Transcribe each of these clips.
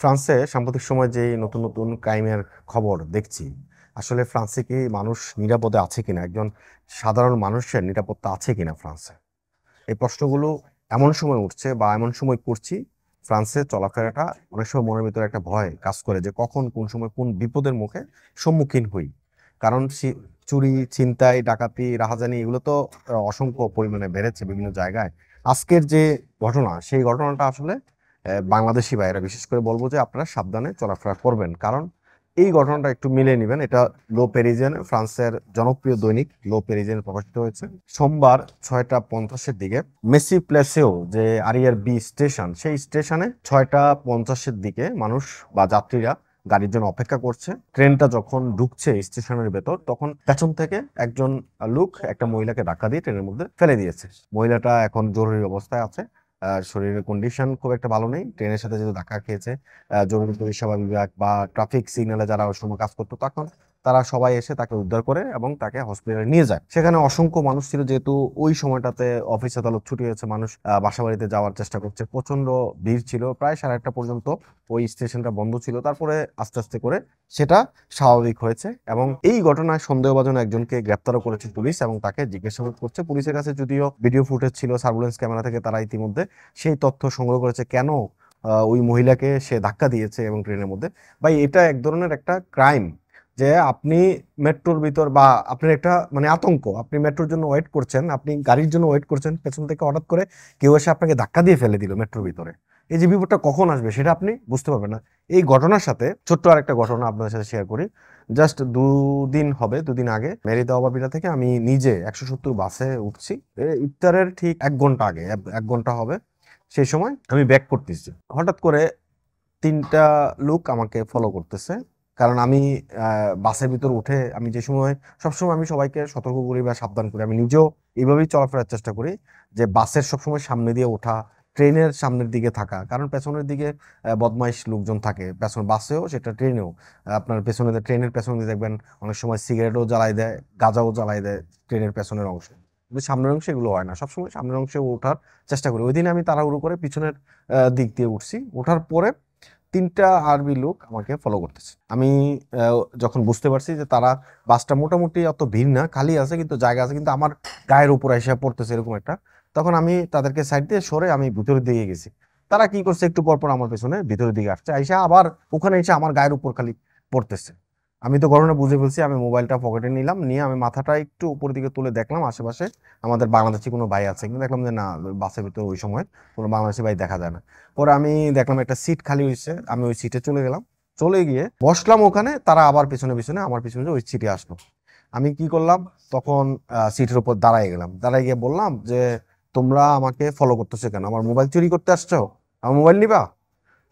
ফ্রান্সে সাম্প্রতিক সময় যে নতুন নতুন ক্রাইমের খবর দেখছি, আসলে ফ্রান্সে কি মানুষ নিরাপদে আছে কিনা, একজন সাধারণ মানুষের নিরাপত্তা আছে কিনা ফ্রান্সে, এই প্রশ্নগুলো এমন সময় উঠছে বা এমন সময় করছি ফ্রান্সে চলাফেরাটা অনেক সময় মনের ভিতরে একটা ভয় কাজ করে যে কখন কোন সময় কোন বিপদের মুখে সম্মুখীন হই। কারণ চুরি, ছিনতাই, ডাকাতি, রাহাজানি এগুলো তো অসংখ্য পরিমাণে বেড়েছে বিভিন্ন জায়গায়। আজকের যে ঘটনা, সেই ঘটনাটা আসলে বাংলাদেশি ভাইয়েরা বিশেষ করে বলবো যে আপনারা সাবধানে চলাফেরা করবেন, কারণ এই ঘটনাটা একটু মিলিয়ে নেবেন। এটা লো প্যারিজিয়ান, ফ্রান্সের জনপ্রিয় দৈনিক লো প্যারিজিয়ান প্রকাশিত হয়েছে সোমবার 6টা 50-এর দিকে। মেসি প্লেসেও যে আরিয়ার বি স্টেশন, সেই স্টেশনে 6টা 50-এর দিকে মানুষ বা যাত্রীরা গাড়ির জন্য অপেক্ষা করছে। ট্রেনটা যখন ঢুকছে স্টেশনের ভেতর, তখন পেছন থেকে একজন লোক একটা মহিলাকে ধাক্কা দিয়ে ট্রেনের মধ্যে ফেলে দিয়েছে। মহিলাটা এখন জরুরি অবস্থায় আছে, শরীরের কন্ডিশন খুব একটা ভালো নেই। ট্রেনের সাথে যেহেতু ধাক্কা খেয়েছে, জরুরি পরিষেবা বিভাগ বা ট্রাফিক সিগন্যালে যারা ওই সময় কাজ করতো, তখন তারা সবাই এসে তাকে উদ্ধার করে এবং তাকে হসপিটালে নিয়ে যায়। সেখানে অসংখ্য মানুষ ছিল, যেহেতু ওই সময়টাতে অফিস আদালত ছুটি হয়েছে, মানুষ বাসা বাড়িতে যাওয়ার চেষ্টা করছে। প্রচন্ড ভিড় ছিল, প্রায় 1:30টা পর্যন্ত ওই স্টেশনটা বন্ধ ছিল। তারপরে আস্তে আস্তে করে সেটা স্বাভাবিক হয়েছে এবং এই ঘটনায় সন্দেহভাজন একজনকে গ্রেপ্তারও করেছে পুলিশ এবং তাকে জিজ্ঞাসাবাদ করছে। পুলিশের কাছে যদিও ভিডিও ফুটেজ ছিল, সার্ভেলেন্স ক্যামেরা থেকে তারা ইতিমধ্যে সেই তথ্য সংগ্রহ করেছে, কেন ওই মহিলাকে সে ধাক্কা দিয়েছে এবং ট্রেনের মধ্যে। ভাই, এটা এক ধরনের একটা ক্রাইম যে আপনি মেট্রোর ভিতর বা আপনার একটা মানে আতঙ্ক, আপনি মেট্রোর জন্য ওয়েট করছেন, আপনি গাড়ির জন্য ওয়েট করছেন, পেছন থেকে হঠাৎ করে কেউ এসে আপনাকে ধাক্কা দিয়ে ফেলে দিল মেট্রোর ভিতরে। এই যে বিপদটা কখন আসবে সেটা আপনি বুঝতে পারবেন না। এই ঘটনার সাথে ছোট্ট আরেকটা ঘটনা আপনাদের সাথে শেয়ার করি। জাস্ট দুদিন আগে মেরিদা অবাবিলা থেকে আমি নিজে 170 বাসে উঠছি। ইফতারের ঠিক 1 ঘন্টা আগে, 1 ঘন্টা হবে, সেই সময় আমি ব্যাক করতেছি। হঠাৎ করে 3টা লোক আমাকে ফলো করতেছে। কারণ আমি বাসের ভিতর উঠে আমি যে সময়, সবসময় আমি সবাইকে সতর্ক করি বা সাবধান করি, আমি নিজেও এইভাবেই চলাফেরার চেষ্টা করি যে বাসের সবসময় সামনে দিয়ে ওঠা, ট্রেনের সামনের দিকে থাকা। কারণ পেছনের দিকে বদমাইশ লোকজন থাকে, পেছন বাসেও সেটা ট্রেনেও। আপনার পেছনে, ট্রেনের পেছনে দিয়ে দেখবেন অনেক সময় সিগারেটও জ্বালাই দেয়, গাঁজাও জ্বালাই দেয় ট্রেনের পেছনের অংশে। কিন্তু সামনের অংশে এগুলো হয় না, সবসময় সামনের অংশে ওঠার চেষ্টা করি। ওই দিন আমি তাড়াহুড়ো করে পিছনের দিক দিয়ে উঠছি। ওঠার পরে 3টা আরবি লোক আমাকে ফলো করতেছে। আমি যখন বুঝতে পারছি যে তারা, বাসটা মোটামুটি অত ভিড় না, খালি আছে কিন্তু জায়গা আছে, কিন্তু আমার গায়ের উপর এসে পড়তেছে এরকম একটা, তখন আমি তাদেরকে সাইড দিয়ে সরে আমি ভিতরের দিকে গেছি। তারা কি করছে, একটু পর পর আমার পেছনে ভিতরের দিকে আসছে, আইসা আবার ওখানে এসে আমার গায়ের উপর খালি পড়তেছে। আমি তো ঘটনা বুঝে ফেলছি, আমি মোবাইলটা পকেটে নিলাম, নিয়ে আমি মাথাটা একটু উপরের দিকে তুলে দেখলাম আশেপাশে আমাদের বাংলাদেশি কোনো ভাই আছে, কিন্তু দেখলাম যে না, বাসের ভিতরে ওই সময় কোনো বাংলাদেশি ভাই দেখা যায় না। পরে আমি দেখলাম একটা সিট খালি হয়েছে, আমি ওই সিটে চলে গেলাম। চলে গিয়ে বসলাম ওখানে, তারা আবার পিছনে পিছনে আমার পিছনে ওই সিটে আসলো। আমি কি করলাম, তখন সিটের উপর দাঁড়ায় গেলাম। দাঁড়ায় গিয়ে বললাম যে তোমরা আমাকে ফলো করতেছো কেন, আমার মোবাইল চুরি করতে আসছো, আমার মোবাইল নিবা?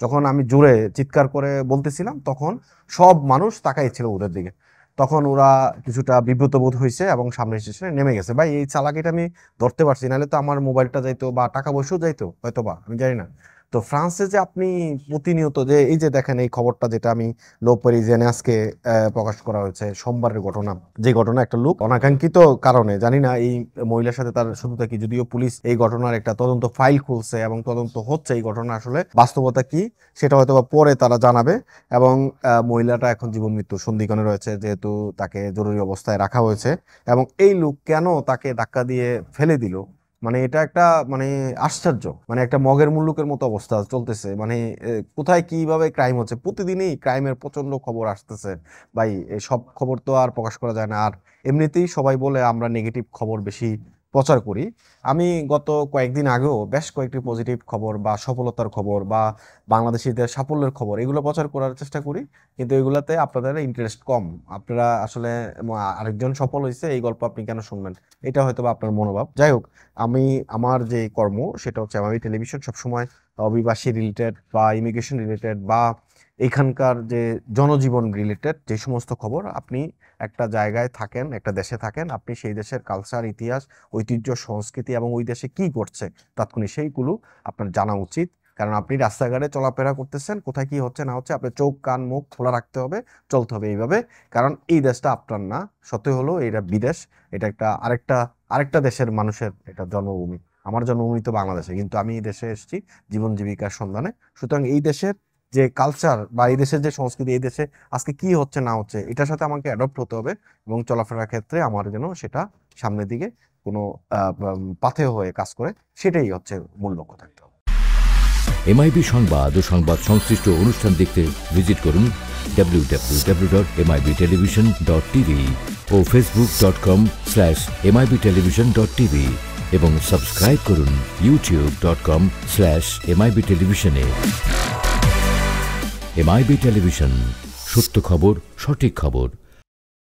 যখন আমি জোরে চিৎকার করে বলতেছিলাম, তখন সব মানুষ তাকাইছিল ওদের দিকে। তখন ওরা কিছুটা বিব্রত বোধ হয়েছে এবং সামনের স্টেশনে নেমে গেছে। ভাই, এই চালাকিটা আমি ধরতে পারছি, নাহলে তো আমার মোবাইলটা যাইতো বা টাকা পয়সাও যাইতো হয়তো, বা আমি জানি না। তো ফ্রান্সে যে আপনি প্রতিনিয়ত যে এই যে দেখেন, এই খবরটা যেটা আমি লো প্যারিজিয়ানে আজকে প্রকাশ করা হয়েছে, সোমবারের ঘটনা, যে ঘটনা একটা লোক অনাকাঙ্ক্ষিত কারণে, জানি না এই মহিলার সাথে তার শত্রুতা কি, যদিও পুলিশ এই ঘটনার একটা তদন্ত ফাইল খুলছে এবং তদন্ত হচ্ছে এই ঘটনা আসলে বাস্তবতা কি সেটা হয়তো বা পরে তারা জানাবে। এবং মহিলাটা এখন জীবন মৃত্যুর সন্ধিক্ষণে রয়েছে, যেহেতু তাকে জরুরি অবস্থায় রাখা হয়েছে। এবং এই লোক কেন তাকে ধাক্কা দিয়ে ফেলে দিল, মানে এটা একটা মানে আশ্চর্য, মানে একটা মগের মুল্লুকের মতো অবস্থা চলতেছে। মানে কোথায় কিভাবে ক্রাইম হচ্ছে, প্রতিদিনই ক্রাইমের প্রচন্ড খবর আসতেছে। ভাই, এই সব খবর তো আর প্রকাশ করা যায় না। আর এমনিতেই সবাই বলে আমরা নেগেটিভ খবর বেশি প্রচার করি। আমি গত কয়েকদিন আগেও বেশ কয়েকটি পজিটিভ খবর বা সফলতার খবর বা বাংলাদেশিদের সাফল্যের খবর এগুলো প্রচার করার চেষ্টা করি, কিন্তু এগুলাতে আপনাদের ইন্টারেস্ট কম। আপনারা আসলে আরেকজন সফল হয়েছে, এই গল্প আপনি কেন শুনবেন, এটা হয়তো বা আপনার মনোভাব। যাই হোক, আমি আমার যে কর্ম সেটা হচ্ছে, আমি টেলিভিশন সবসময় অভিবাসী রিলেটেড বা ইমিগ্রেশন রিলেটেড বা এখানকার যে জনজীবন রিলেটেড যে সমস্ত খবর, আপনি একটা জায়গায় থাকেন, একটা দেশে থাকেন, আপনি সেই দেশের কালচার, ইতিহাস, ঐতিহ্য, সংস্কৃতি এবং ওই দেশে কি করছে তাৎক্ষণিক সেইগুলো আপনার জানা উচিত। কারণ আপনি রাস্তাঘাটে চলাফেরা করতেছেন, কোথায় কি হচ্ছে না হচ্ছে, আপনার চোখ কান মুখ খোলা রাখতে হবে, চলতে হবে এইভাবে। কারণ এই দেশটা আপনার না, সত্যি হলো এটা বিদেশ, এটা একটা আরেকটা আরেকটা দেশের মানুষের এটা জন্মভূমি। আমার জন্মভূমি তো বাংলাদেশে, কিন্তু আমি এই দেশে এসেছি জীবন জীবিকার সন্ধানে। সুতরাং এই দেশের যে কালচার বা এই দেশের যে সংস্কৃতি, এই দেশে আজকে কি হচ্ছে না হচ্ছে, এটার সাথে আমাকে অ্যাডপ্ট হতে হবে এবং চলাফেরার ক্ষেত্রে আমার যেন সেটা সামনের দিকে কোনো পাথেয় হয়ে কাজ করে, সেটাই হচ্ছে মূল লক্ষ্য থাকতে হবে। এমআইবি সংবাদ ও সংবাদ সংশ্লিষ্ট অনুষ্ঠান দেখতে ভিজিট করুন www.mibtelevision.tv ও facebook.com/mibtelevision.tv এবং সাবস্ক্রাইব করুন youtube.com/mibtelevision এ। এমআইবি টেলিভিশন, সত্য খবর, সঠিক খবর।